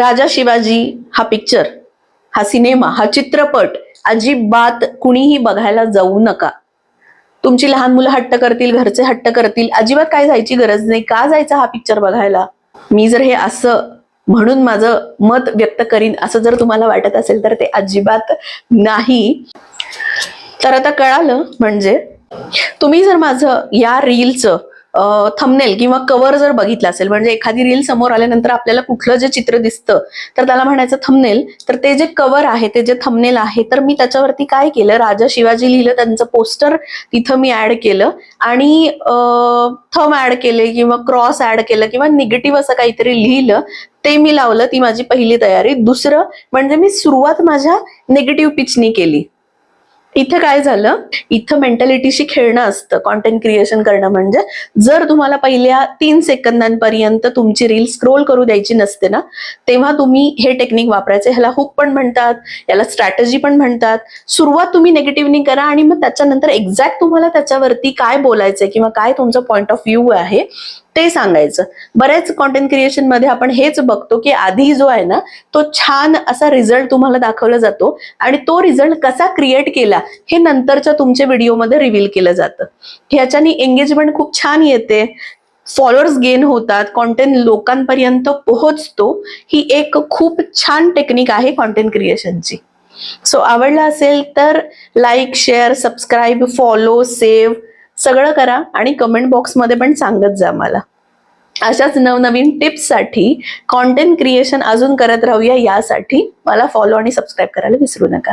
राजा शिवाजी हा पिक्चर, हा सिनेमा, हा चित्रपट अजिबात कुणीही बघायला जाऊ नका. तुमची लहान मुलं हट्ट करतील, घरचे हट्ट करतील, अजिबात काय जायची गरज नाही. का जायचा हा पिक्चर बघायला? मी जर हे असं म्हणून माझं मत व्यक्त करीन असं जर तुम्हाला वाटत असेल तर ते अजिबात नाही. तर आता कळालं. म्हणजे तुम्ही जर माझं या रीलचं थंबनेल किंवा कव्हर जर बघितलं असेल, म्हणजे एखादी रील समोर आल्यानंतर आपल्याला कुठलं जे चित्र दिसतं तर त्याला म्हणायचं थंबनेल, तर ते जे कव्हर आहे, ते जे थंबनेल आहे, तर मी त्याच्यावरती काय केलं, राजा शिवाजी लिहिलं, त्यांचं पोस्टर तिथं मी ऍड केलं आणि थंब ऍड केले किंवा क्रॉस ऍड केलं किंवा निगेटिव्ह असं काहीतरी लिहिलं, ते मी लावलं. ती माझी पहिली तयारी. दुसरं म्हणजे मी सुरुवात माझ्या निगेटिव्ह पिचनी केली. इथं काय झालं, इथं मेंटॅलिटीशी खेळणं असतं कॉन्टेंट क्रिएशन करणं. म्हणजे जर तुम्हाला पहिल्या 3 सेकंदांपर्यंत तुमची रील स्क्रोल करू द्यायची नसते ना, तेव्हा तुम्ही हे टेक्निक वापरायचे. ह्याला हुक पण म्हणतात, याला स्ट्रॅटेजी पण म्हणतात. सुरुवात तुम्ही निगेटिव्हनी करा आणि मग त्याच्यानंतर एक्झॅक्ट तुम्हाला त्याच्यावरती काय बोलायचंय किंवा काय तुमचं पॉइंट ऑफ व्ह्यू आहे ते सांगायचं. बऱ्याच कॉन्टेंट क्रिएशन मध्ये आपण हेच बघतो की आधी जो आहे ना, तो छान असा रिझल्ट तुम्हाला दाखवला जातो आणि तो रिझल्ट कसा क्रिएट केला हे नंतरच्या तुमच्या व्हिडिओमध्ये रिव्हील केलं जातं. ह्याच्यानी एंगेजमेंट खूप छान येते, फॉलोअर्स गेन होतात, कॉन्टेंट लोकांपर्यंत पोहोचतो. ही एक खूप छान टेक्निक आहे कॉन्टेंट क्रिएशनची. सो आवडला असेल तर like, share, subscribe, follow, save सगळं करा आणि कमेंट बॉक्समध्ये पण सांगत जा मला. अशाच नवनवीन टिप्ससाठी, कॉन्टेंट क्रिएशन अजून करत राहूया यासाठी मला फॉलो आणि सबस्क्राईब करायला विसरू नका.